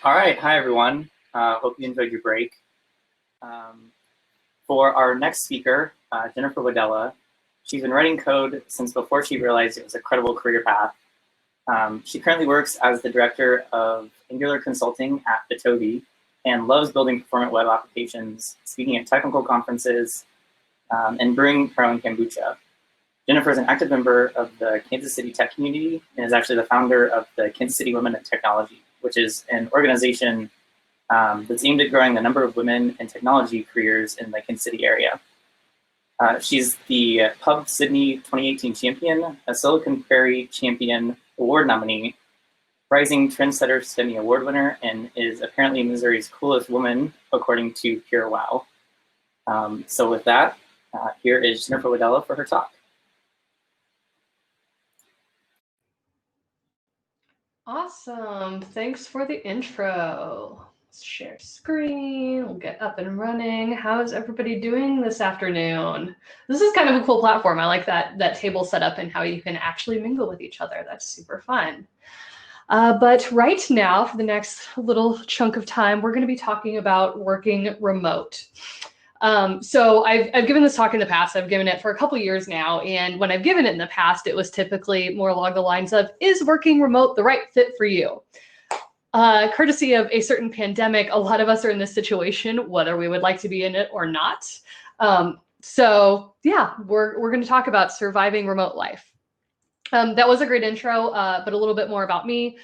All right, hi everyone. Hope you enjoyed your break. For our next speaker, Jennifer Wadella, she's been writing code since before she realized it was a credible career path. She currently works as the director of Angular Consulting at Bitovi and loves building performant web applications, speaking at technical conferences, and brewing her own kombucha. Jennifer is an active member of the Kansas City tech community and is actually the founder of the Kansas City Women in Technology, which is an organization that's aimed at growing the number of women in technology careers in the Kansas City area. She's the Pub Sydney 2018 champion, a Silicon Prairie Champion Award nominee, Rising Trendsetter STEMI Award winner, and is apparently Missouri's coolest woman, according to Pure Wow. So with that, here is Jennifer Wadella for her talk. Awesome, thanks for the intro. Let's share screen, we'll get up and running. How is everybody doing this afternoon? This is kind of a cool platform. I like that table setup and how you can actually mingle with each other. That's super fun. But right now, for the next little chunk of time, we're gonna be talking about working remote. So I've given this talk in the past. I've given it for a couple years now. And when I've given it in the past, it was typically more along the lines of, is working remote the right fit for you? Courtesy of a certain pandemic, a lot of us are in this situation, whether we would like to be in it or not. So yeah, we're going to talk about surviving remote life. That was a great intro, but a little bit more about me.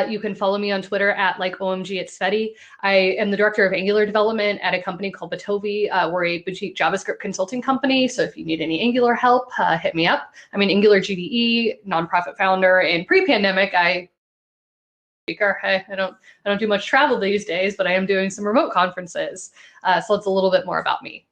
You can follow me on Twitter at OMG it's Sveti. I am the director of Angular development at a company called Bitovi. We're a boutique JavaScript consulting company. So if you need any Angular help, hit me up. I'm an Angular GDE, nonprofit founder, and pre-pandemic, I don't do much travel these days, but I am doing some remote conferences. So it's a little bit more about me.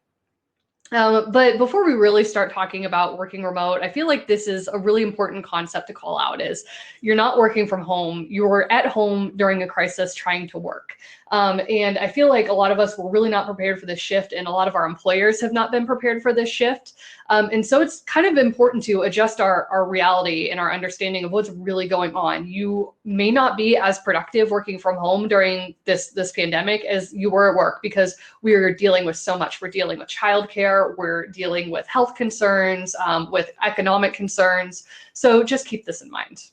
But before we really start talking about working remote, I feel like this is a really important concept to call out is you're not working from home, you're at home during a crisis trying to work. And I feel like a lot of us were really not prepared for this shift, and a lot of our employers have not been prepared for this shift. And so it's kind of important to adjust our reality and our understanding of what's really going on. You may not be as productive working from home during this pandemic as you were at work, because we're dealing with so much. We're dealing with childcare, we're dealing with health concerns, with economic concerns. So just keep this in mind.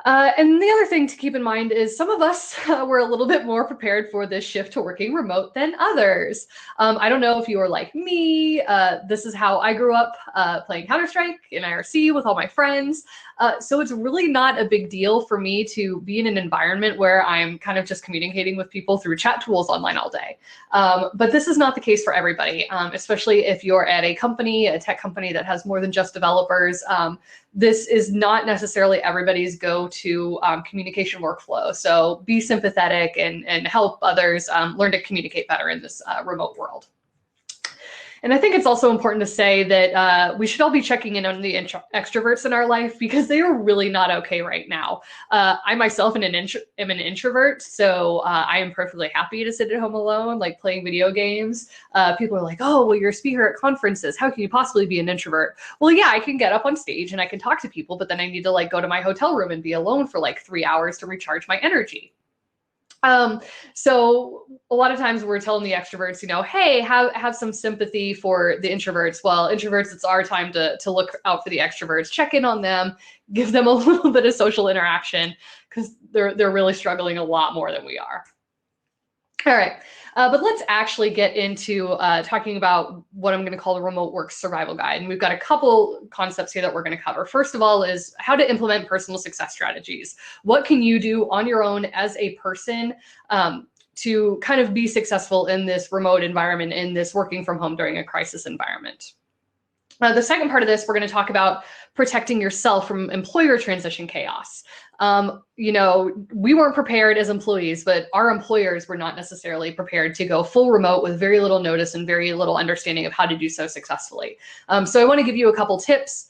And the other thing to keep in mind is some of us were a little bit more prepared for this shift to working remote than others. I don't know if you are like me. This is how I grew up playing Counter-Strike in IRC with all my friends. So it's really not a big deal for me to be in an environment where I'm kind of just communicating with people through chat tools online all day. But this is not the case for everybody, especially if you're at a company, a tech company that has more than just developers. This is not necessarily everybody's go-to communication workflow. So be sympathetic and help others learn to communicate better in this remote world. And I think it's also important to say that we should all be checking in on the extroverts in our life, because they are really not okay right now. I myself am an introvert, so I am perfectly happy to sit at home alone, like playing video games. People are like, oh, well, you're a speaker at conferences. How can you possibly be an introvert? Well, yeah, I can get up on stage and I can talk to people, but then I need to go to my hotel room and be alone for 3 hours to recharge my energy. So a lot of times we're telling the extroverts, hey, have some sympathy for the introverts. Well, introverts, it's our time to look out for the extroverts, check in on them, give them a little bit of social interaction, because they're really struggling a lot more than we are. All right, but let's actually get into talking about what I'm going to call the remote work survival guide. And we've got a couple concepts here that we're going to cover. First of all is how to implement personal success strategies. What can you do on your own as a person to kind of be successful in this remote environment, in this working from home during a crisis environment? The second part of this, we're going to talk about protecting yourself from employer transition chaos. We weren't prepared as employees, but our employers were not necessarily prepared to go full remote with very little notice and very little understanding of how to do so successfully. So I want to give you a couple tips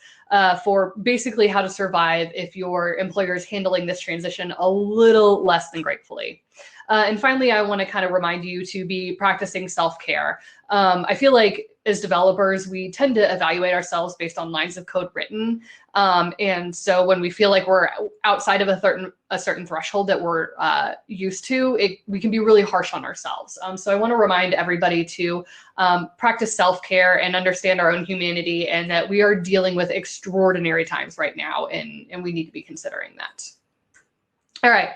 for basically how to survive if your employer is handling this transition a little less than gratefully. And finally, I want to kind of remind you to be practicing self-care. I feel like as developers, we tend to evaluate ourselves based on lines of code written. And so when we feel like we're outside of a certain threshold that we're used to, we can be really harsh on ourselves. So I want to remind everybody to practice self-care and understand our own humanity, and that we are dealing with extraordinary times right now, and we need to be considering that. All right.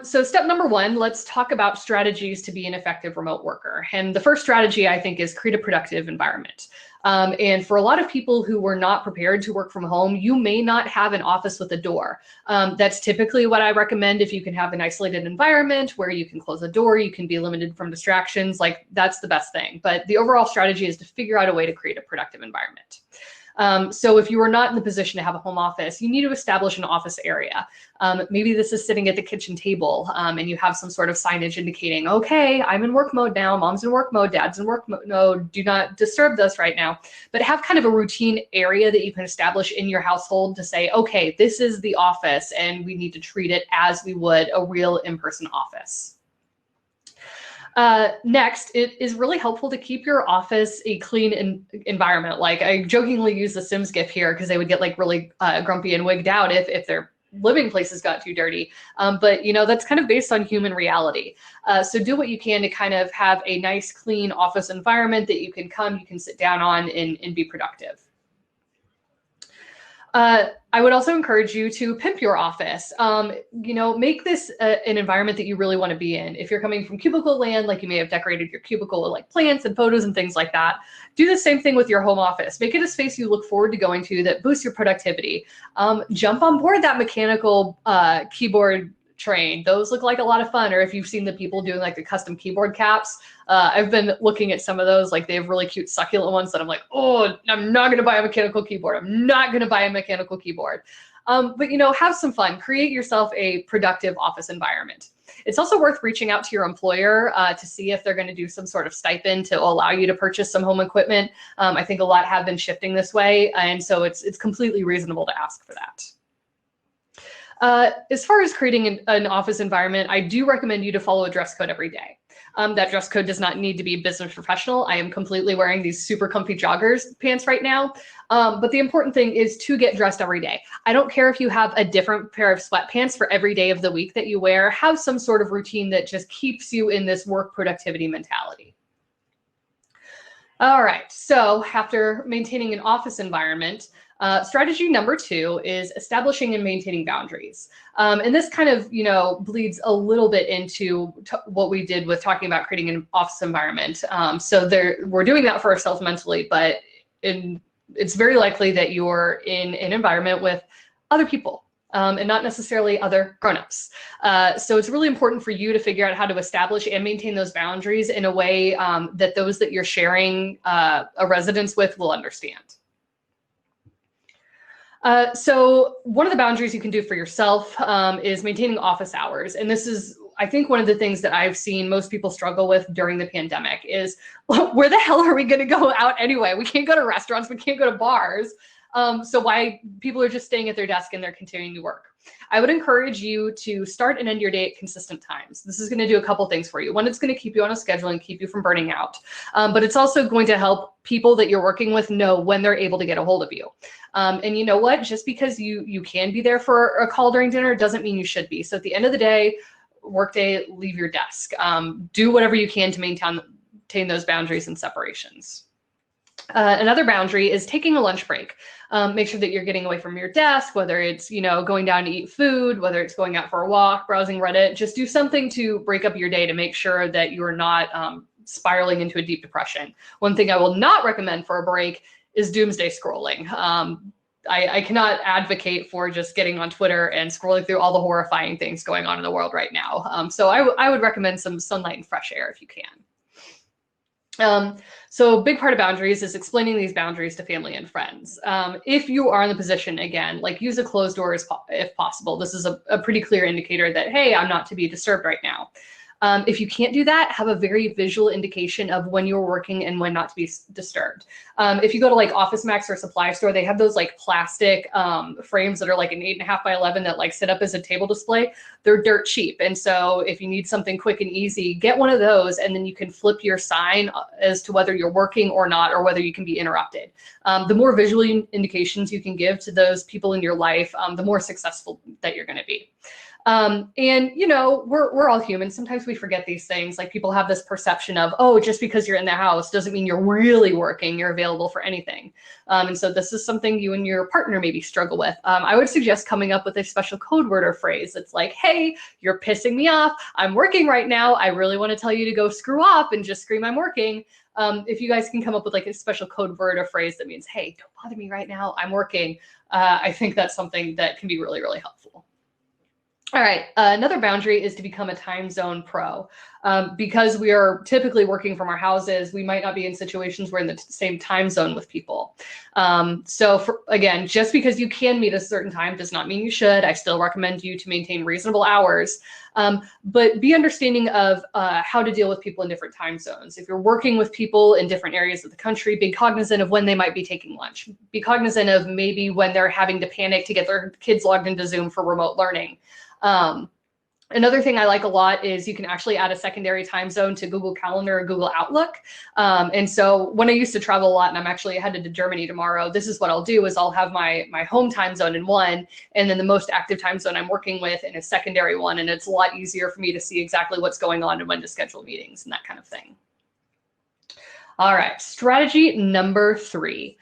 So step number one, let's talk about strategies to be an effective remote worker. And the first strategy, I think, is create a productive environment. And for a lot of people who were not prepared to work from home, you may not have an office with a door. That's typically what I recommend. If you can have an isolated environment where you can close a door, you can be limited from distractions, like that's the best thing. But the overall strategy is to figure out a way to create a productive environment. So if you are not in the position to have a home office, you need to establish an office area. Maybe this is sitting at the kitchen table, and you have some sort of signage indicating, okay, I'm in work mode now, mom's in work mode, dad's in work mode, do not disturb this right now. But have kind of a routine area that you can establish in your household to say, okay, this is the office, and we need to treat it as we would a real in-person office. Next, it is really helpful to keep your office a clean environment. Like, I jokingly use the Sims gif here because they would get like really grumpy and wigged out if their living places got too dirty. But you know, that's kind of based on human reality. So do what you can to kind of have a nice, clean office environment that you can sit down on and be productive. I would also encourage you to pimp your office. You know, make this an environment that you really want to be in. If you're coming from cubicle land, like you may have decorated your cubicle with like plants and photos and things like that, do the same thing with your home office. Make it a space you look forward to going to that boosts your productivity. Jump on board that mechanical keyboard train. Those look like a lot of fun. Or if you've seen the people doing like the custom keyboard caps, I've been looking at some of those. Like, they have really cute succulent ones that I'm like, oh, I'm not going to buy a mechanical keyboard. I'm not going to buy a mechanical keyboard. But you know, have some fun. Create yourself a productive office environment. It's also worth reaching out to your employer to see if they're going to do some sort of stipend to allow you to purchase some home equipment. I think a lot have been shifting this way, and so it's completely reasonable to ask for that. As far as creating an office environment, I do recommend you to follow a dress code every day. That dress code does not need to be business professional. I am completely wearing these super comfy joggers pants right now. But the important thing is to get dressed every day. I don't care if you have a different pair of sweatpants for every day of the week that you wear. Have some sort of routine that just keeps you in this work productivity mentality. All right, so after maintaining an office environment, strategy number 2 is establishing and maintaining boundaries. And this kind of, you know, bleeds a little bit into what we did with talking about creating an office environment. So we're doing that for ourselves mentally, but it's very likely that you're in an environment with other people. And not necessarily other grown-ups. So it's really important for you to figure out how to establish and maintain those boundaries in a way that those that you're sharing a residence with will understand. So one of the boundaries you can do for yourself is maintaining office hours. And this is, I think, one of the things that I've seen most people struggle with during the pandemic is, where the hell are we going to go out anyway? We can't go to restaurants, we can't go to bars. So why people are just staying at their desk and they're continuing to work. I would encourage you to start and end your day at consistent times. This is going to do a couple things for you. One, it's going to keep you on a schedule and keep you from burning out. But it's also going to help people that you're working with know when they're able to get a hold of you. And you know what? Just because you can be there for a call during dinner doesn't mean you should be. So at the end of the day, workday, leave your desk. Do whatever you can to maintain those boundaries and separations. Another boundary is taking a lunch break. Make sure that you're getting away from your desk, whether it's, you know, going down to eat food, whether it's going out for a walk, browsing Reddit. Just do something to break up your day to make sure that you're not spiraling into a deep depression. One thing I will not recommend for a break is doomsday scrolling. I cannot advocate for just getting on Twitter and scrolling through all the horrifying things going on in the world right now. So I would recommend some sunlight and fresh air if you can. So a big part of boundaries is explaining these boundaries to family and friends. If you are in the position, again, like, use a closed door if possible. This is a pretty clear indicator that, hey, I'm not to be disturbed right now. If you can't do that, have a very visual indication of when you're working and when not to be disturbed. If you go to like Office Max or Supply Store, they have those like plastic frames that are like an 8.5 by 11 that like sit up as a table display. They're dirt cheap. And so if you need something quick and easy, get one of those, and then you can flip your sign as to whether you're working or not, or whether you can be interrupted. The more visual indications you can give to those people in your life, the more successful that you're going to be. And you know, we're all human. Sometimes we forget these things. Like people have this perception of, oh, just because you're in the house doesn't mean you're really working, you're available for anything. And so this is something you and your partner maybe struggle with. I would suggest coming up with a special code word or phrase that's like, hey, you're pissing me off. I'm working right now. I really want to tell you to go screw off and just scream I'm working. If you guys can come up with like a special code word or phrase that means, hey, don't bother me right now, I'm working. I think that's something that can be really, really helpful. All right, another boundary is to become a time zone pro. Because we are typically working from our houses, we might not be in situations where we're in the same time zone with people. So again, just because you can meet a certain time does not mean you should. I still recommend you to maintain reasonable hours, but be understanding of how to deal with people in different time zones. If you're working with people in different areas of the country, be cognizant of when they might be taking lunch. Be cognizant of maybe when they're having to panic to get their kids logged into Zoom for remote learning. Another thing I like a lot is you can actually add a secondary time zone to Google Calendar or Google Outlook. And so when I used to travel a lot, and I'm actually headed to Germany tomorrow, this is what I'll do is I'll have my home time zone in one, and then the most active time zone I'm working with in a secondary one. And it's a lot easier for me to see exactly what's going on and when to schedule meetings and that kind of thing. All right, strategy number 3.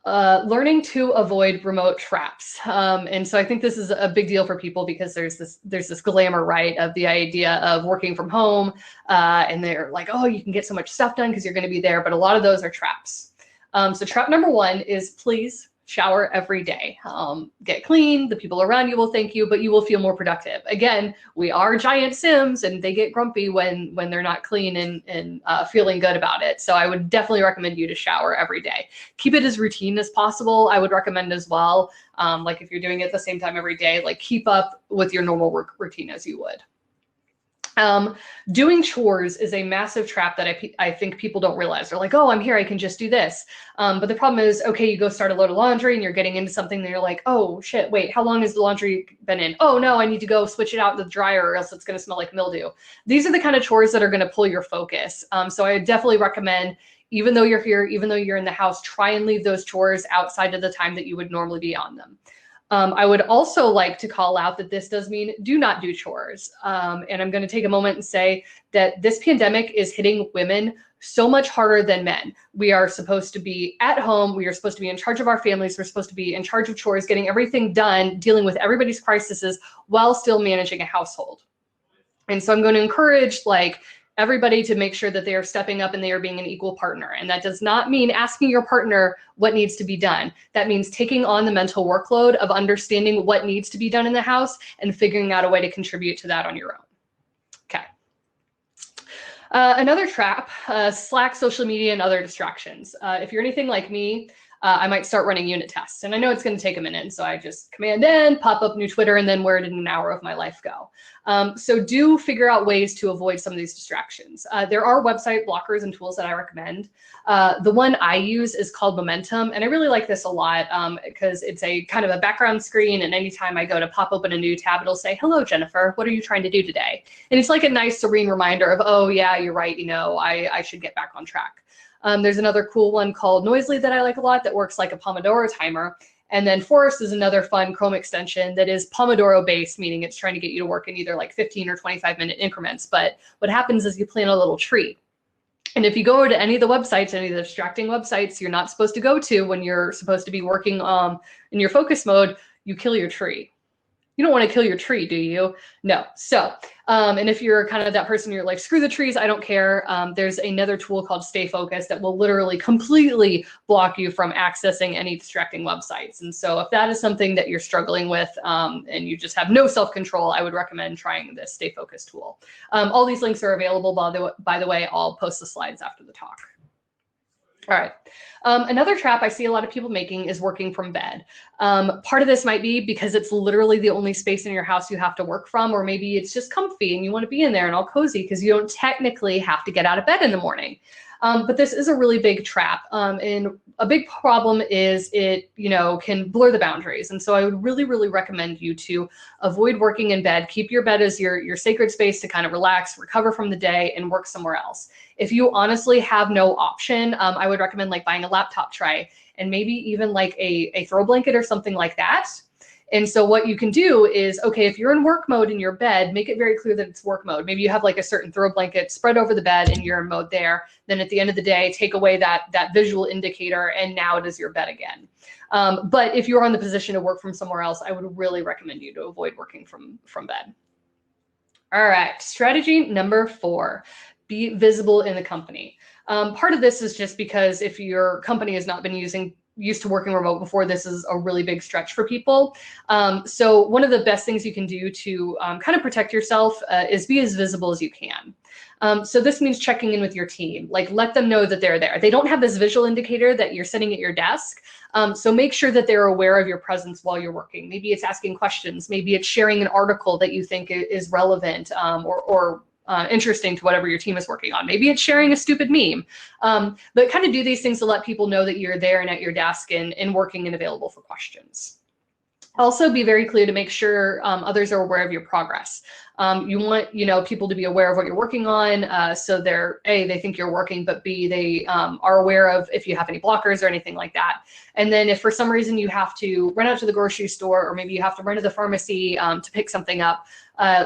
Learning to avoid remote traps. And so I think this is a big deal for people because there's this glamour, right, of the idea of working from home. And they're like, oh, you can get so much stuff done because you're going to be there. But a lot of those are traps. So trap number 1 is please shower every day. Get clean. The people around you will thank you, but you will feel more productive. Again, we are giant Sims and they get grumpy when they're not clean and feeling good about it. So I would definitely recommend you to shower every day. Keep it as routine as possible. I would recommend as well, like if you're doing it at the same time every day, like keep up with your normal work routine as you would. Doing chores is a massive trap that I think people don't realize. They're like, oh, I'm here, I can just do this. But the problem is, okay, you go start a load of laundry and you're getting into something that you're like, oh shit, wait, how long has the laundry been in? Oh no, I need to go switch it out in the dryer or else it's going to smell like mildew. These are the kind of chores that are going to pull your focus. So I definitely recommend, even though you're here, even though you're in the house, try and leave those chores outside of the time that you would normally be on them. I would also like to call out that this does mean do not do chores. And I'm going to take a moment and say that this pandemic is hitting women so much harder than men. We are supposed to be at home. We are supposed to be in charge of our families. We're supposed to be in charge of chores, getting everything done, dealing with everybody's crises while still managing a household. And so I'm going to encourage everybody to make sure that they are stepping up and they are being an equal partner. And that does not mean asking your partner what needs to be done. That means taking on the mental workload of understanding what needs to be done in the house and figuring out a way to contribute to that on your own. Okay. Another trap, Slack, social media, and other distractions. If you're anything like me, I might start running unit tests. And I know it's going to take a minute. So I just command N, pop up new Twitter, and then where did an hour of my life go? So do figure out ways to avoid some of these distractions. There are website blockers and tools that I recommend. The one I use is called Momentum. And I really like this a lot because it's a kind of a background screen. And anytime I go to pop open a new tab, it'll say, hello, Jennifer, what are you trying to do today? And it's like a nice serene reminder of, oh yeah, you're right. You know, I should get back on track. There's another cool one called Noisely that I like a lot that works like a Pomodoro timer. And then Forest is another fun Chrome extension that is Pomodoro based, meaning it's trying to get you to work in either like 15 or 25-minute increments. But what happens is you plant a little tree. And if you go to any of the websites, any of the distracting websites you're not supposed to go to when you're supposed to be working in your focus mode, you kill your tree. You don't want to kill your tree, do you? No. So, and if you're kind of that person, you're like, screw the trees, I don't care. There's another tool called Stay Focused that will literally completely block you from accessing any distracting websites. And so if that is something that you're struggling with and you just have no self-control, I would recommend trying this Stay Focused tool. All these links are available, by the way. I'll post the slides after the talk. All right. Another trap I see a lot of people making is working from bed. Part of this might be because it's literally the only space in your house you have to work from, or maybe it's just comfy and you want to be in there and all cozy because you don't technically have to get out of bed in the morning. But this is a really big trap. And a big problem is it, can blur the boundaries. And so I would really, really recommend you to avoid working in bed. Keep your bed as your sacred space to kind of relax, recover from the day, and work somewhere else. If you honestly have no option, I would recommend like buying a laptop tray and maybe even like a throw blanket or something like that. And so what you can do is, okay, if you're in work mode in your bed, make it very clear that it's work mode. Maybe you have like a certain throw blanket spread over the bed and you're in mode there. Then at the end of the day, take away that visual indicator and now it is your bed again. But if you're on the position to work from somewhere else, I would really recommend you to avoid working from bed. All right, strategy number 4, be visible in the company. Part of this is just because if your company has not been used to working remote before, this is a really big stretch for people. So one of the best things you can do to kind of protect yourself is be as visible as you can. So this means checking in with your team, like let them know that they're there. They don't have this visual indicator that you're sitting at your desk. So make sure that they're aware of your presence while you're working. Maybe it's asking questions. Maybe it's sharing an article that you think is relevant or interesting to whatever your team is working on. Maybe it's sharing a stupid meme, but kind of do these things to let people know that you're there and at your desk and working and available for questions. Also, be very clear to make sure others are aware of your progress. You want people to be aware of what you're working on, so they think you're working, but B, they are aware of if you have any blockers or anything like that. And then if for some reason you have to run out to the grocery store, or maybe you have to run to the pharmacy to pick something up,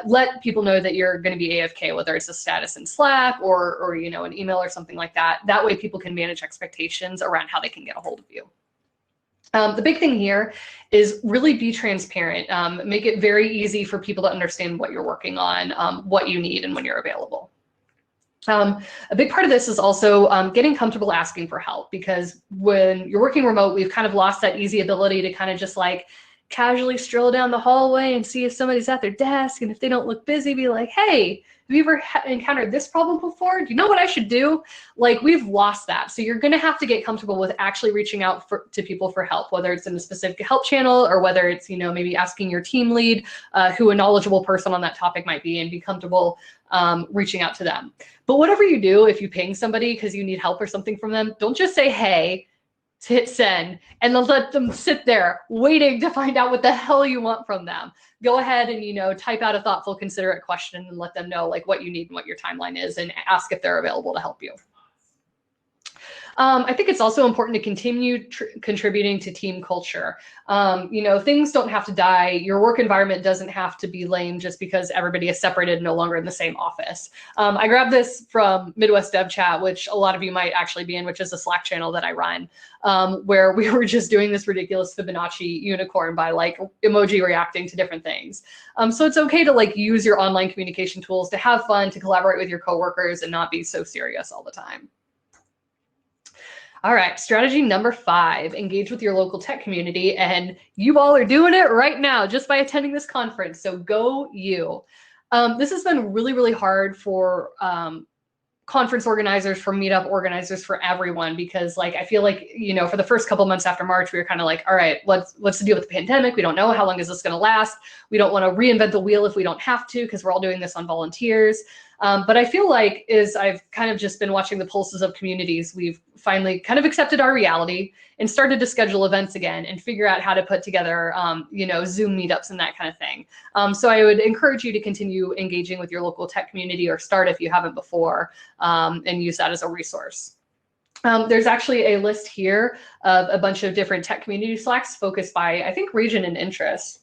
let people know that you're going to be AFK, whether it's a status in Slack or an email or something like that. That way people can manage expectations around how they can get a hold of you. The big thing here is really be transparent. Make it very easy for people to understand what you're working on, what you need, and when you're available. A big part of this is also getting comfortable asking for help, because when you're working remote, we've kind of lost that easy ability to kind of just like casually stroll down the hallway and see if somebody's at their desk, and if they don't look busy, be like, hey, have you ever encountered this problem before? Do you know what I should do? Like, we've lost that. So you're going to have to get comfortable with actually reaching out to people for help, whether it's in a specific help channel or whether it's, maybe asking your team lead who a knowledgeable person on that topic might be, and be comfortable reaching out to them. But whatever you do, if you ping somebody because you need help or something from them, don't just say, hey, hit send, and then let them sit there waiting to find out what the hell you want from them. Go ahead and, type out a thoughtful, considerate question and let them know like what you need and what your timeline is, and ask if they're available to help you. I think it's also important to continue contributing to team culture. Things don't have to die. Your work environment doesn't have to be lame just because everybody is separated and no longer in the same office. I grabbed this from MidWest Dev Chat, which a lot of you might actually be in, which is a Slack channel that I run, where we were just doing this ridiculous Fibonacci unicorn by like emoji reacting to different things. So it's okay to like use your online communication tools to have fun, to collaborate with your coworkers, and not be so serious all the time. All right, strategy number 5, engage with your local tech community. And you all are doing it right now just by attending this conference. So go you. This has been really, really hard for conference organizers, for meetup organizers, for everyone, because like I feel like, for the first couple months after March, we were kind of like, all right, what's the deal with the pandemic? We don't know how long is this going to last. We don't want to reinvent the wheel if we don't have to, because we're all doing this on volunteers. But I feel like as I've kind of just been watching the pulses of communities, we've finally kind of accepted our reality and started to schedule events again and figure out how to put together, Zoom meetups and that kind of thing. So I would encourage you to continue engaging with your local tech community, or start if you haven't before, and use that as a resource. There's actually a list here of a bunch of different tech community Slacks focused by, I think, region and interest.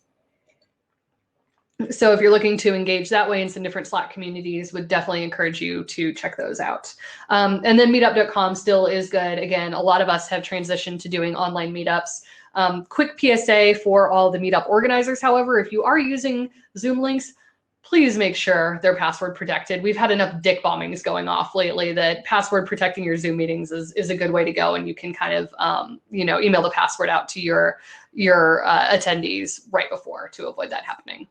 So if you're looking to engage that way in some different Slack communities, would definitely encourage you to check those out. And then meetup.com still is good. Again, a lot of us have transitioned to doing online meetups. Quick PSA for all the meetup organizers, however, if you are using Zoom links, please make sure they're password protected. We've had enough dick bombings going off lately that password protecting your Zoom meetings is a good way to go, and you can kind of email the password out to your attendees right before to avoid that happening.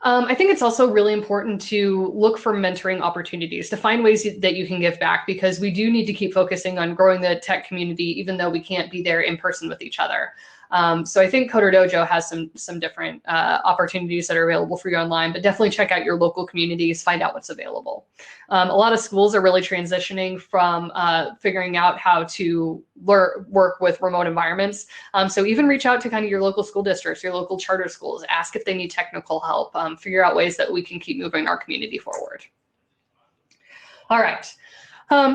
I think it's also really important to look for mentoring opportunities, to find ways that you can give back, because we do need to keep focusing on growing the tech community, even though we can't be there in person with each other. So I think Coder Dojo has some different opportunities that are available for you online, but definitely check out your local communities, find out what's available. A lot of schools are really transitioning from figuring out how to work with remote environments. So even reach out to kind of your local school districts, your local charter schools, ask if they need technical help, figure out ways that we can keep moving our community forward. All right.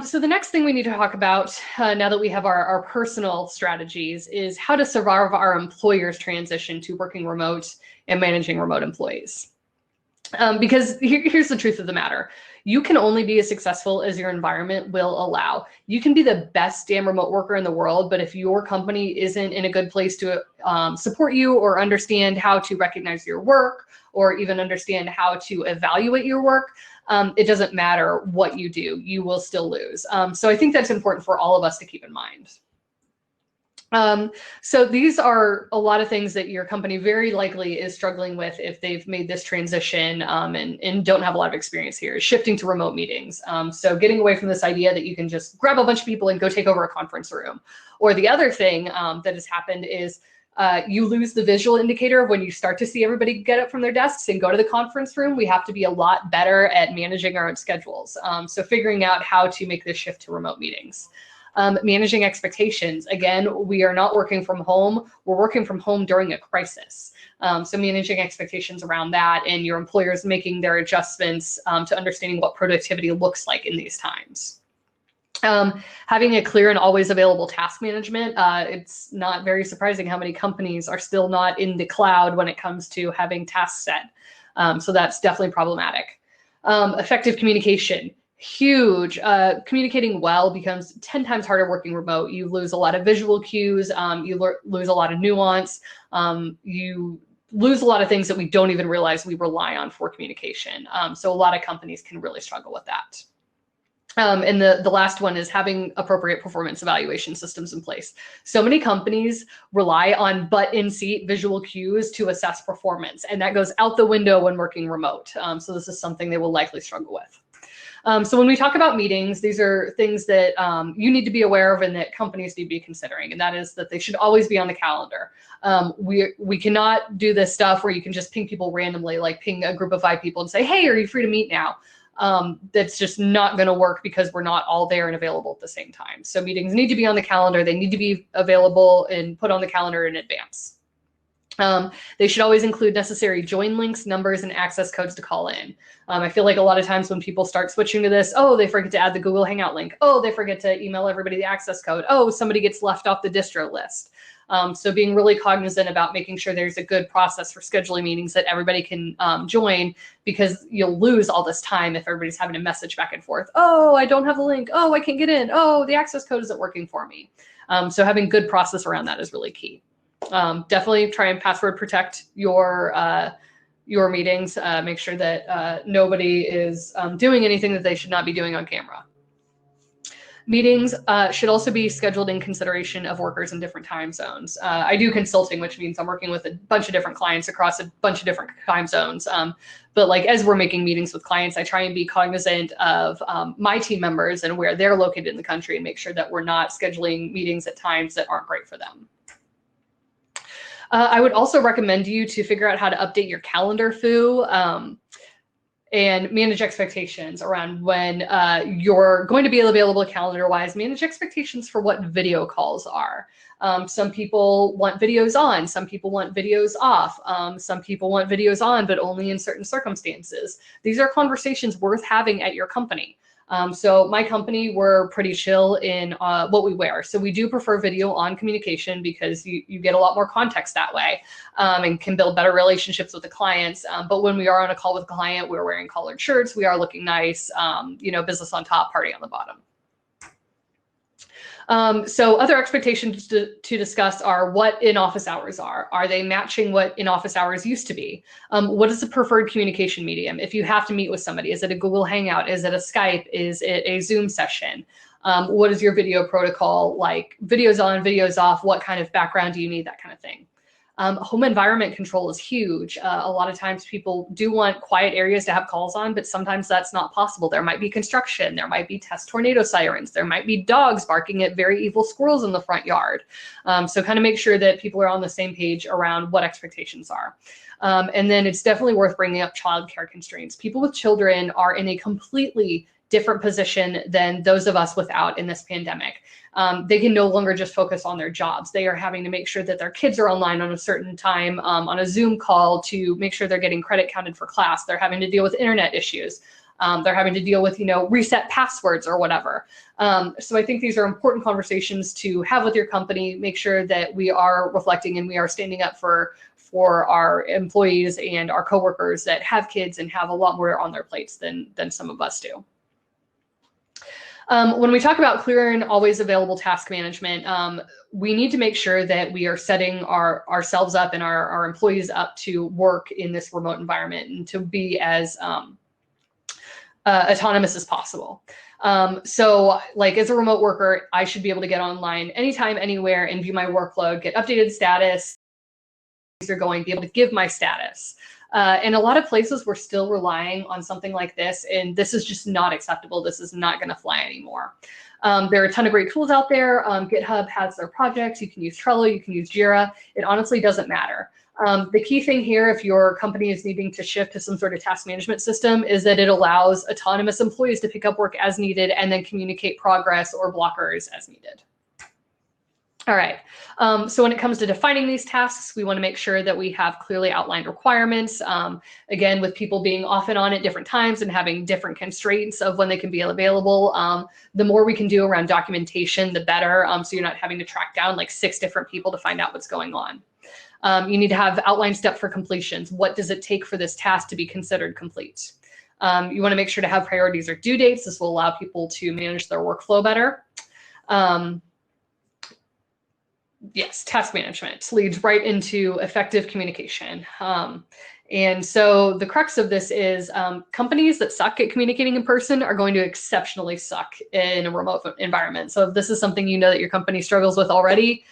So the next thing we need to talk about now that we have our personal strategies is how to survive our employer's transition to working remote and managing remote employees. Because here's the truth of the matter. You can only be as successful as your environment will allow. You can be the best damn remote worker in the world, but if your company isn't in a good place to support you or understand how to recognize your work or even understand how to evaluate your work, it doesn't matter what you do, you will still lose. So I think that's important for all of us to keep in mind. So these are a lot of things that your company very likely is struggling with if they've made this transition and don't have a lot of experience here, shifting to remote meetings. So getting away from this idea that you can just grab a bunch of people and go take over a conference room. Or the other thing that has happened is you lose the visual indicator of when you start to see everybody get up from their desks and go to the conference room. We have to be a lot better at managing our own schedules. So figuring out how to make this shift to remote meetings. Managing expectations. Again, we are not working from home. We're working from home during a crisis. So managing expectations around that and your employers making their adjustments to understanding what productivity looks like in these times. Having a clear and always available task management. It's not very surprising how many companies are still not in the cloud when it comes to having tasks set. So that's definitely problematic. Effective communication. Huge. Communicating well becomes 10 times harder working remote. You lose a lot of visual cues. You lose a lot of nuance. You lose a lot of things that we don't even realize we rely on for communication. So a lot of companies can really struggle with that. And the last one is having appropriate performance evaluation systems in place. So many companies rely on butt-in-seat visual cues to assess performance, and that goes out the window when working remote. So this is something they will likely struggle with. So when we talk about meetings, these are things that you need to be aware of and that companies need to be considering, and that is that they should always be on the calendar. We cannot do this stuff where you can just ping people randomly, like ping a group of 5 people and say, hey, are you free to meet now? That's just not going to work because we're not all there and available at the same time. So meetings need to be on the calendar. They need to be available and put on the calendar in advance. They should always include necessary join links, numbers, and access codes to call in. I feel like a lot of times when people start switching to this, oh, they forget to add the Google Hangout link. Oh, they forget to email everybody the access code. Oh, somebody gets left off the distro list. So being really cognizant about making sure there's a good process for scheduling meetings that everybody can join, because you'll lose all this time if everybody's having to message back and forth. Oh, I don't have the link. Oh, I can't get in. Oh, the access code isn't working for me. So having good process around that is really key. Definitely try and password protect your meetings. Make sure that nobody is doing anything that they should not be doing on camera. Meetings should also be scheduled in consideration of workers in different time zones. I do consulting, which means I'm working with a bunch of different clients across a bunch of different time zones. But like as we're making meetings with clients, I try and be cognizant of my team members and where they're located in the country and make sure that we're not scheduling meetings at times that aren't great for them. I would also recommend you to figure out how to update your calendar foo and manage expectations around when you're going to be available calendar-wise. Manage expectations for what video calls are. Some people want videos on, some people want videos off, some people want videos on, but only in certain circumstances. These are conversations worth having at your company. So my company, we're pretty chill in what we wear. So we do prefer video on communication because you get a lot more context that way and can build better relationships with the clients. But when we are on a call with a client, we're wearing collared shirts, we are looking nice, business on top, party on the bottom. So other expectations to discuss are what in-office hours are. Are they matching what in-office hours used to be? What is the preferred communication medium? If you have to meet with somebody, is it a Google Hangout? Is it a Skype? Is it a Zoom session? What is your video protocol like? Videos on, videos off? What kind of background do you need? That kind of thing. Home environment control is huge. A lot of times people do want quiet areas to have calls on, but sometimes that's not possible. There might be construction, there might be test tornado sirens, there might be dogs barking at very evil squirrels in the front yard. So kind of make sure that people are on the same page around what expectations are. And then it's definitely worth bringing up childcare constraints. People with children are in a completely different position than those of us without in this pandemic. They can no longer just focus on their jobs. They are having to make sure that their kids are online on a certain time on a Zoom call to make sure they're getting credit counted for class. They're having to deal with internet issues. They're having to deal with, reset passwords or whatever. So I think these are important conversations to have with your company. Make sure that we are reflecting and we are standing up for our employees and our coworkers that have kids and have a lot more on their plates than some of us do. When we talk about clear and always available task management, we need to make sure that we are setting ourselves up and our employees up to work in this remote environment and to be as autonomous as possible. So like as a remote worker, I should be able to get online anytime, anywhere, and view my workload, get updated status, things are going, be able to give my status. And a lot of places we're still relying on something like this, and this is just not acceptable. This is not going to fly anymore. There are a ton of great tools out there. GitHub has their projects. You can use Trello, you can use Jira. It honestly doesn't matter. The key thing here, if your company is needing to shift to some sort of task management system, is that it allows autonomous employees to pick up work as needed and then communicate progress or blockers as needed. All right, so when it comes to defining these tasks, we want to make sure that we have clearly outlined requirements. Again, with people being off and on at different times and having different constraints of when they can be available, the more we can do around documentation, the better. So you're not having to track down like 6 different people to find out what's going on. You need to have outlined step for completions. What does it take for this task to be considered complete? You want to make sure to have priorities or due dates. This will allow people to manage their workflow better. Yes, task management leads right into effective communication. And so the crux of this is companies that suck at communicating in person are going to exceptionally suck in a remote environment. So if this is something you know that your company struggles with already,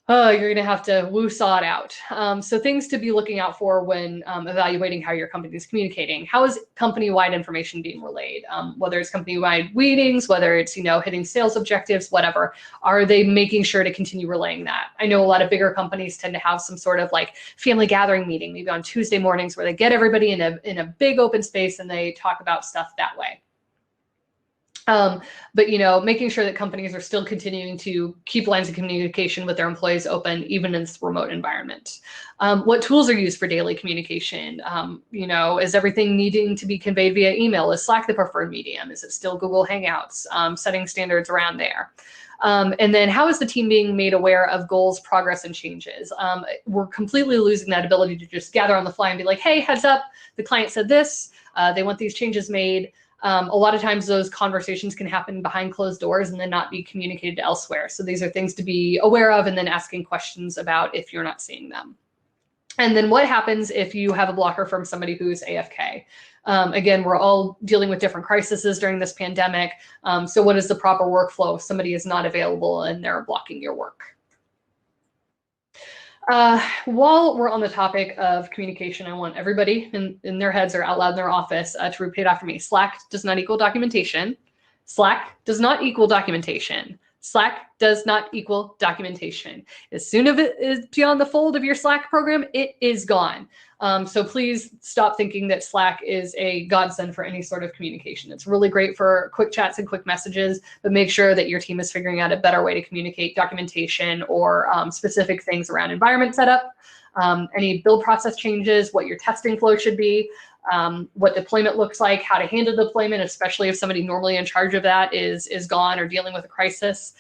you're going to have to woo-saw it out. So things to be looking out for when evaluating how your company is communicating. How is company-wide information being relayed? Whether it's company-wide meetings, whether it's hitting sales objectives, whatever. Are they making sure to continue relaying that? I know a lot of bigger companies tend to have some sort of like family gathering meeting, maybe on Tuesday mornings, where they get everybody in a big open space and they talk about stuff that way. But making sure that companies are still continuing to keep lines of communication with their employees open, even in this remote environment. What tools are used for daily communication? Is everything needing to be conveyed via email? Is Slack the preferred medium? Is it still Google Hangouts? Setting standards around there. And then how is the team being made aware of goals, progress, and changes? We're completely losing that ability to just gather on the fly and be like, hey, heads up, the client said this, they want these changes made. A lot of times those conversations can happen behind closed doors and then not be communicated elsewhere. So these are things to be aware of and then asking questions about if you're not seeing them. And then what happens if you have a blocker from somebody who's AFK? Again, we're all dealing with different crises during this pandemic. So what is the proper workflow if somebody is not available and they're blocking your work? While we're on the topic of communication, I want everybody in their heads or out loud in their office to repeat after me. Slack does not equal documentation. Slack does not equal documentation. Slack does not equal documentation. As soon as it is beyond the fold of your Slack program, it is gone. So please stop thinking that Slack is a godsend for any sort of communication. It's really great for quick chats and quick messages, but make sure that your team is figuring out a better way to communicate documentation or specific things around environment setup, any build process changes, what your testing flow should be, what deployment looks like, how to handle deployment, especially if somebody normally in charge of that is gone or dealing with a crisis,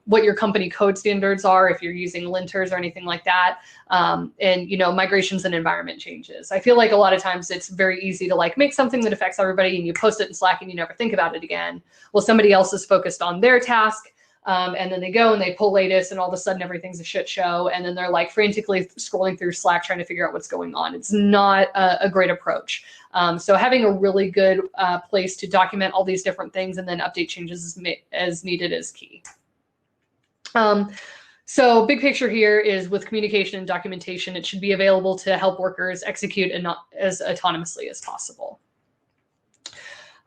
what your company code standards are if you're using linters or anything like that, and migrations and environment changes. I feel like a lot of times it's very easy to like make something that affects everybody and you post it in Slack and you never think about it again. Well, somebody else is focused on their task. And then they go and they pull latest and all of a sudden everything's a shit show. And then they're like frantically scrolling through Slack trying to figure out what's going on. It's not a great approach. So having a really good place to document all these different things and then update changes as needed is key. So big picture here is with communication and documentation, it should be available to help workers execute and not as autonomously as possible.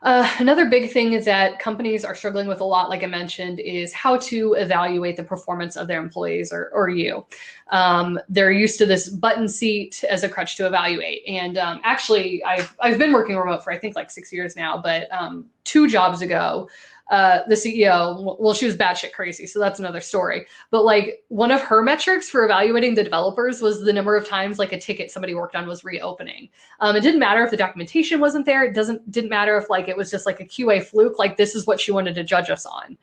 Another big thing is that companies are struggling with a lot, like I mentioned, is how to evaluate the performance of their employees or you. They're used to this button seat as a crutch to evaluate. And actually, I've been working remote for I think like 6 years now, but 2 jobs ago, the CEO, well, she was batshit crazy, so that's another story. But like one of her metrics for evaluating the developers was the number of times like a ticket somebody worked on was reopening. It didn't matter if the documentation wasn't there. It didn't matter if like it was just like a QA fluke. Like this is what she wanted to judge us on.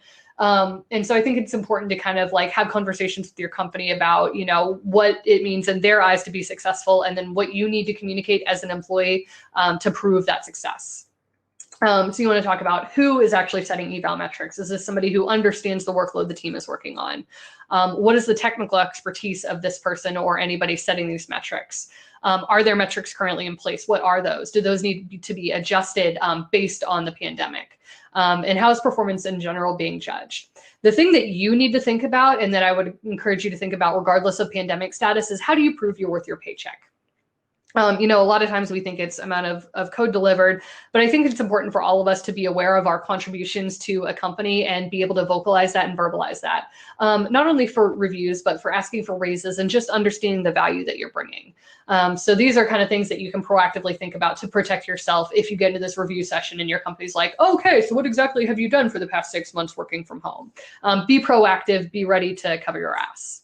And so I think it's important to kind of like have conversations with your company about, you know, what it means in their eyes to be successful, and then what you need to communicate as an employee to prove that success. So you want to talk about who is actually setting eval metrics. Is this somebody who understands the workload the team is working on? What is the technical expertise of this person or anybody setting these metrics? Are there metrics currently in place? What are those? Do those need to be adjusted based on the pandemic? And how is performance in general being judged? The thing that you need to think about, and that I would encourage you to think about regardless of pandemic status, is how do you prove you're worth your paycheck? You know, a lot of times we think it's amount of code delivered, but I think it's important for all of us to be aware of our contributions to a company and be able to vocalize that and verbalize that. Not only for reviews, but for asking for raises and just understanding the value that you're bringing. So these are kind of things that you can proactively think about to protect yourself if you get into this review session and your company's like, okay, so what exactly have you done for the past 6 months working from home? Be proactive, be ready to cover your ass.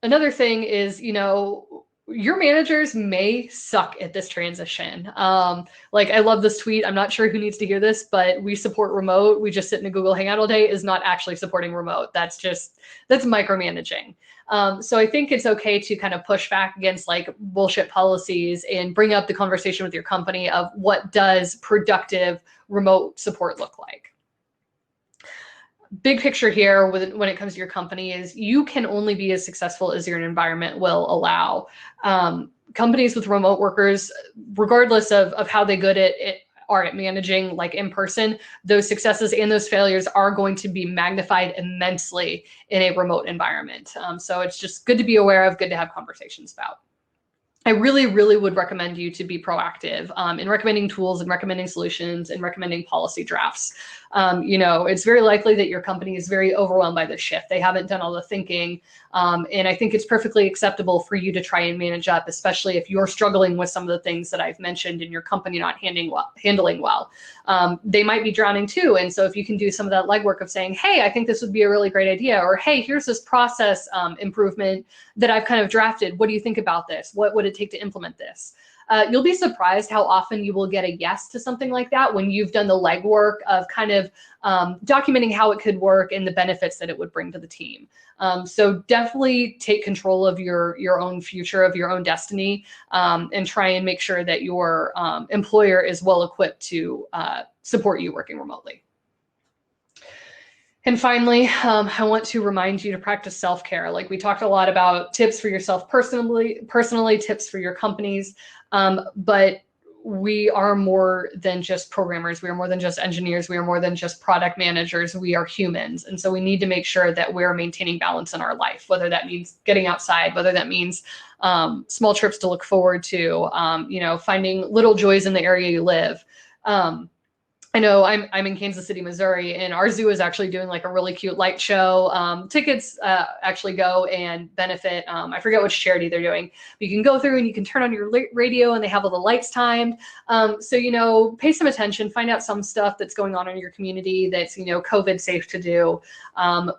Another thing is, you know, your managers may suck at this transition. Like I love this tweet. I'm not sure who needs to hear this, but we support remote. We just sit in a Google Hangout all day is not actually supporting remote. That's micromanaging. So I think it's okay to kind of push back against like bullshit policies and bring up the conversation with your company of what does productive remote support look like. Big picture here when it comes to your company is you can only be as successful as your environment will allow. Companies with remote workers, regardless of how they good are at managing like in person, those successes and those failures are going to be magnified immensely in a remote environment. So it's just good to be aware of, good to have conversations about. I really, really would recommend you to be proactive in recommending tools and recommending solutions and recommending policy drafts. You know, it's very likely that your company is very overwhelmed by this shift. They haven't done all the thinking. And I think it's perfectly acceptable for you to try and manage up, especially if you're struggling with some of the things that I've mentioned and your company not handling well. They might be drowning too. And so if you can do some of that legwork of saying, hey, I think this would be a really great idea, or hey, here's this process improvement that I've kind of drafted. What do you think about this? What would it take to implement this? You'll be surprised how often you will get a yes to something like that when you've done the legwork of kind of documenting how it could work and the benefits that it would bring to the team. So definitely take control of your own future, of your own destiny, and try and make sure that your employer is well equipped to support you working remotely. And finally, I want to remind you to practice self-care. Like we talked a lot about tips for yourself personally, tips for your companies, but we are more than just programmers. We are more than just engineers. We are more than just product managers. We are humans. And so we need to make sure that we're maintaining balance in our life, whether that means getting outside, whether that means small trips to look forward to, you know, finding little joys in the area you live. I know I'm in Kansas City, Missouri, and our zoo is actually doing like a really cute light show. Tickets actually go and benefit, I forget which charity they're doing, but you can go through and you can turn on your radio and they have all the lights timed. So, you know, pay some attention, find out some stuff that's going on in your community that's, you know, COVID safe to do,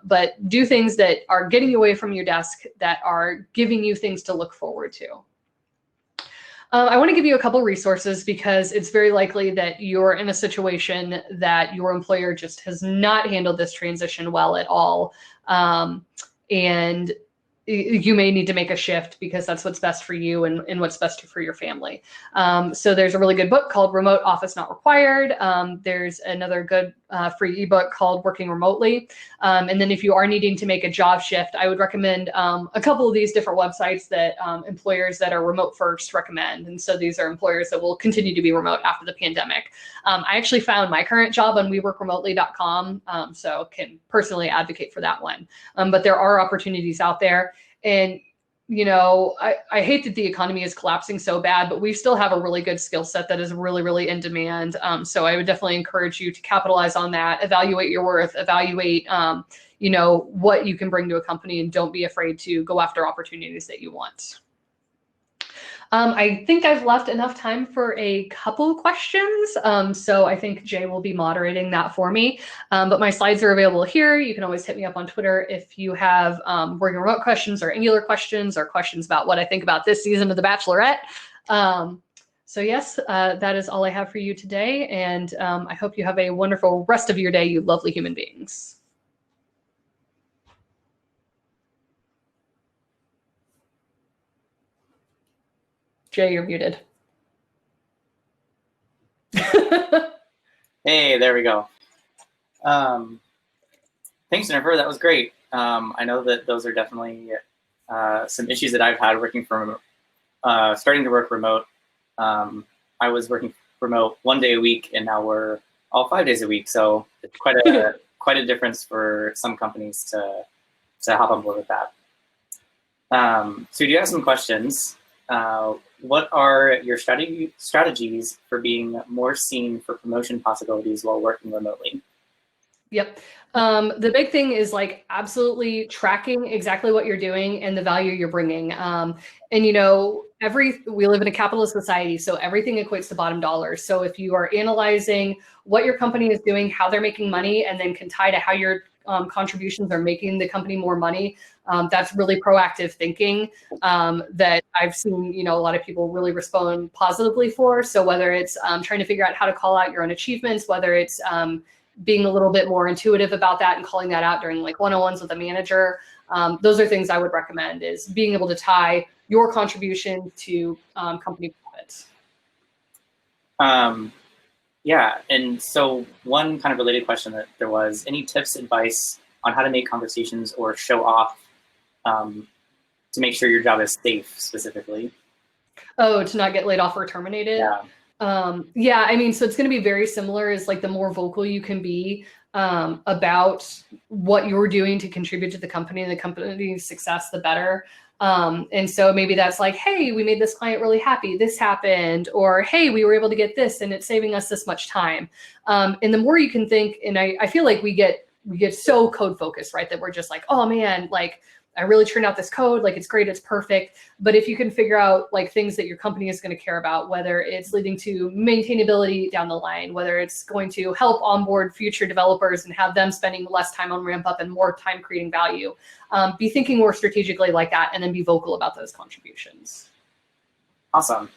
but do things that are getting you away from your desk, that are giving you things to look forward to. I want to give you a couple resources because it's very likely that you're in a situation that your employer just has not handled this transition well at all. And you may need to make a shift because that's what's best for you and what's best for your family. So there's a really good book called Remote Office Not Required. There's another good free ebook called Working Remotely. And then if you are needing to make a job shift, I would recommend a couple of these different websites that employers that are remote first recommend. And so these are employers that will continue to be remote after the pandemic. I actually found my current job on weworkremotely.com, so can personally advocate for that one. But there are opportunities out there. And, I hate that the economy is collapsing so bad, but we still have a really good skill set that is really, really in demand. So I would definitely encourage you to capitalize on that, evaluate your worth, evaluate, what you can bring to a company, and don't be afraid to go after opportunities that you want. I think I've left enough time for a couple questions. So I think Jay will be moderating that for me. But my slides are available here. You can always hit me up on Twitter if you have working remote questions or Angular questions or questions about what I think about this season of The Bachelorette. So yes, that is all I have for you today. And I hope you have a wonderful rest of your day, you lovely human beings. Jay, you're muted. Hey, there we go. Thanks, Jennifer. That was great. I know that those are definitely some issues that I've had working from starting to work remote. I was working remote 1 day a week, and now we're all 5 days a week. So it's quite a difference for some companies to hop on board with that. So we do have some questions. What are your strategies for being more seen for promotion possibilities while working remotely? Yep. The big thing is absolutely tracking exactly what you're doing and the value you're bringing. And we live in a capitalist society, so everything equates to bottom dollar. So if you are analyzing what your company is doing, how they're making money, and then can tie to how your contributions are making the company more money, that's really proactive thinking that I've seen, a lot of people really respond positively for. So whether it's trying to figure out how to call out your own achievements, whether it's being a little bit more intuitive about that and calling that out during one-on-ones with a manager, those are things I would recommend, is being able to tie your contribution to company profits. Yeah, and so one kind of related question that there was, any tips, advice on how to make conversations or show off to make sure your job is safe specifically? Oh, to not get laid off or terminated? Yeah. Yeah, I mean, so it's going to be very similar, is the more vocal you can be about what you're doing to contribute to the company and the company's success, the better. And so maybe that's hey, we made this client really happy, this happened, or hey, we were able to get this and it's saving us this much time. And the more you can think, and I feel like we get so code focused, right? That we're just oh man, I really turned out this code, it's great, it's perfect. But if you can figure out things that your company is going to care about, whether it's leading to maintainability down the line, whether it's going to help onboard future developers and have them spending less time on ramp up and more time creating value, be thinking more strategically like that, and then be vocal about those contributions. Awesome.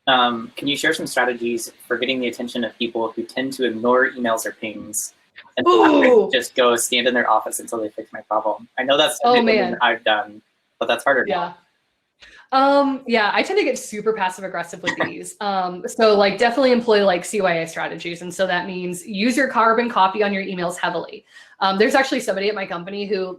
Can you share some strategies for getting the attention of people who tend to ignore emails or pings and just go stand in their office until they fix my problem? I know that's something that I've done, but that's harder now. Yeah, I tend to get super passive aggressive with these. So definitely employ CYA strategies. And so that means use your carbon copy on your emails heavily. There's actually somebody at my company who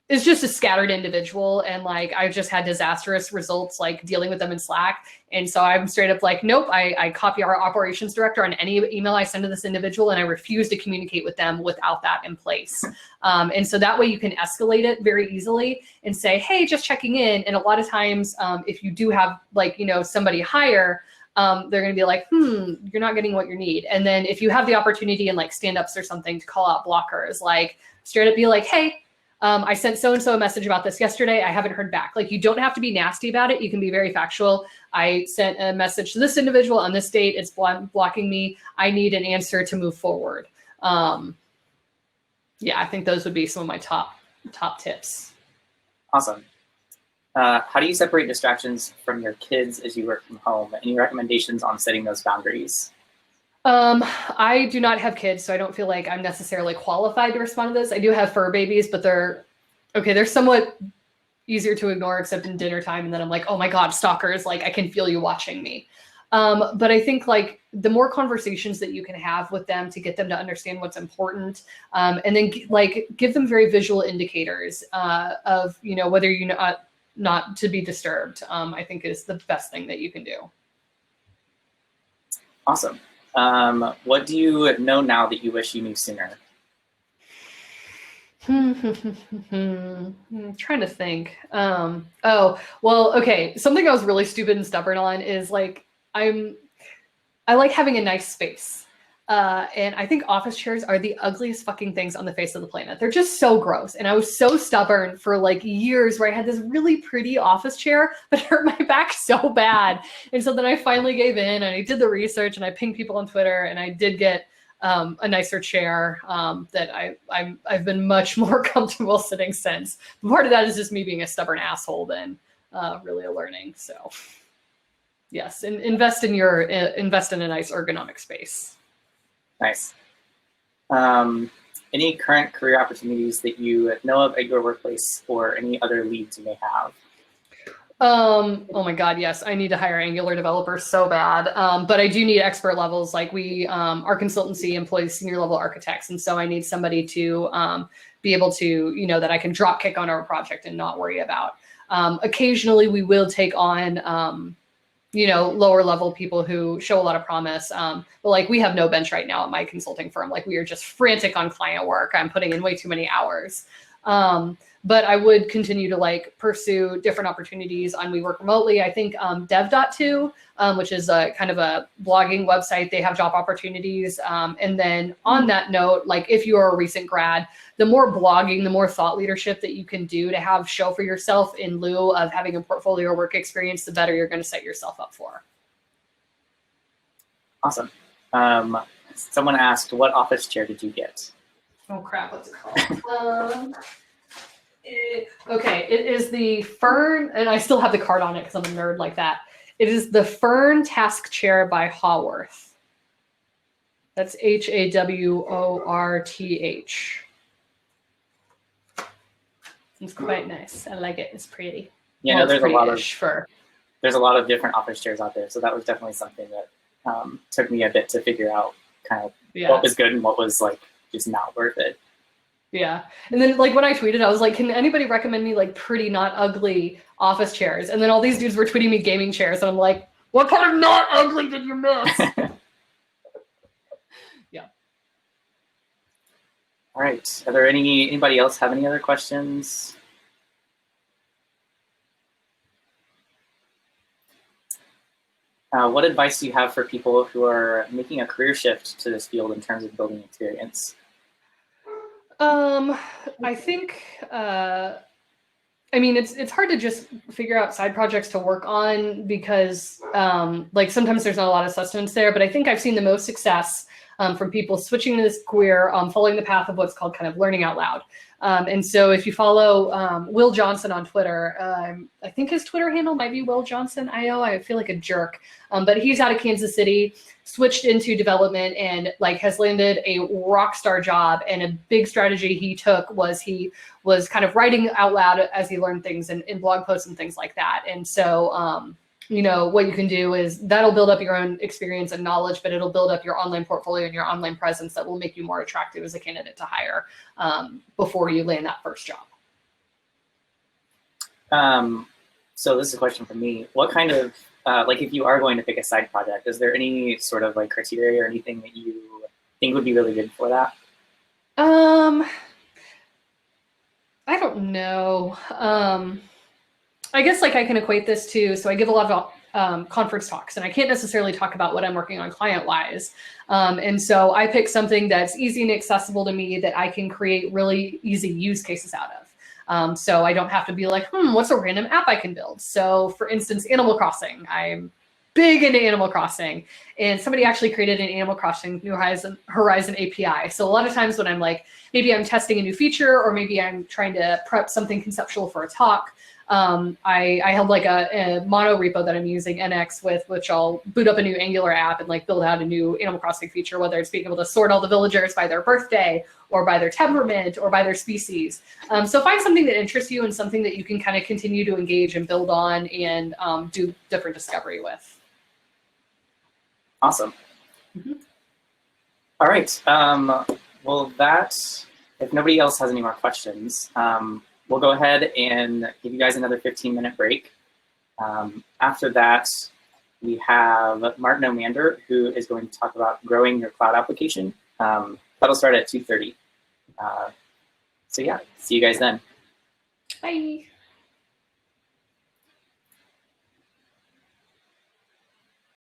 is just a scattered individual, and I've just had disastrous results dealing with them in Slack. And so I'm straight up nope, I copy our operations director on any email I send to this individual, and I refuse to communicate with them without that in place. And so that way you can escalate it very easily and say, hey, just checking in. And a lot of times if you do have somebody higher, they're going to be you're not getting what you need. And then if you have the opportunity in stand-ups or something to call out blockers, straight up be hey, I sent so-and-so a message about this yesterday. I haven't heard back. You don't have to be nasty about it. You can be very factual. I sent a message to this individual on this date. It's blocking me. I need an answer to move forward. Yeah, I think those would be some of my top tips. Awesome. How do you separate distractions from your kids as you work from home? Any recommendations on setting those boundaries? I do not have kids, so I don't feel like I'm necessarily qualified to respond to this. I do have fur babies, but they're okay, they're somewhat easier to ignore except in dinner time. And then I'm like, oh my God, stalkers, like I can feel you watching me. But I think like the more conversations that you can have with them to get them to understand what's important, and then like give them very visual indicators of, you know, whether you know not to be disturbed, I think is the best thing that you can do. Awesome. What do you know now that you wish you knew sooner? I'm trying to think. Oh, well, okay. Something I was really stupid and stubborn on is like, I like having a nice space. And I think office chairs are the ugliest fucking things on the face of the planet. They're just so gross. And I was so stubborn for like years where I had this really pretty office chair, but it hurt my back so bad. And so then I finally gave in and I did the research and I pinged people on Twitter and I did get a nicer chair that I've been much more comfortable sitting since. But part of that is just me being a stubborn asshole than really a learning. So yes, invest in a nice ergonomic space. Nice. Any current career opportunities that you know of at your workplace or any other leads you may have? Oh my God, yes. I need to hire Angular developers so bad. But I do need expert levels. Like our consultancy employs senior level architects. And so I need somebody to be able to, you know, that I can drop kick on our project and not worry about. Occasionally we will take on, you know, lower level people who show a lot of promise. But like we have no bench right now at my consulting firm. Like we are just frantic on client work. I'm putting in way too many hours. But I would continue to like pursue different opportunities on We Work Remotely. I think dev.to, which is a kind of a blogging website, they have job opportunities. And then on that note, like if you are a recent grad, the more blogging, the more thought leadership that you can do to have show for yourself in lieu of having a portfolio work experience, the better you're going to set yourself up for. Awesome. Someone asked, what office chair did you get? Oh crap, what's it called? Okay, it is the Fern, and I still have the card on it because I'm a nerd like that. It is the Fern Task Chair by Haworth. That's Haworth. It's quite nice. I like it. It's pretty. Yeah, well, no, there's a lot of different office chairs out there, so that was definitely something that took me a bit to figure out kind of what was good and what was like just not worth it. Yeah. And then like when I tweeted, I was like, can anybody recommend me like pretty, not ugly office chairs? And then all these dudes were tweeting me gaming chairs. And I'm like, what kind of not ugly did you miss? Yeah. All right. Are there anybody else have any other questions? What advice do you have for people who are making a career shift to this field in terms of building experience? I think, I mean, it's hard to just figure out side projects to work on because like sometimes there's not a lot of sustenance there, but I think I've seen the most success from people switching to this career, following the path of what's called kind of learning out loud. And so if you follow Will Johnson on Twitter, I think his Twitter handle might be Will Johnson IO. I feel like a jerk, but he's out of Kansas City, switched into development and like has landed a rock star job. And a big strategy he took was he was kind of writing out loud as he learned things in blog posts and things like that. And so, you know, what you can do is that'll build up your own experience and knowledge, but it'll build up your online portfolio and your online presence that will make you more attractive as a candidate to hire before you land that first job. So this is a question for me. What kind of, like if you are going to pick a side project, is there any sort of like criteria or anything that you think would be really good for that? I don't know. I guess like I can equate this to, so I give a lot of conference talks and I can't necessarily talk about what I'm working on client-wise. And so I pick something that's easy and accessible to me that I can create really easy use cases out of. So I don't have to be like, what's a random app I can build? So for instance, Animal Crossing. I'm big into Animal Crossing, and somebody actually created an Animal Crossing New Horizon API. So a lot of times when I'm like, maybe I'm testing a new feature or maybe I'm trying to prep something conceptual for a talk, I have like a mono repo that I'm using NX with, which I'll boot up a new Angular app and like build out a new Animal Crossing feature, whether it's being able to sort all the villagers by their birthday or by their temperament or by their species. So find something that interests you and something that you can kind of continue to engage and build on and do different discovery with. Awesome. Mm-hmm. All right. Well, if nobody else has any more questions, we'll go ahead and give you guys another 15-minute break. After that, we have Martin Omander, who is going to talk about growing your cloud application. That'll start at 2:30. So yeah, see you guys then. Bye.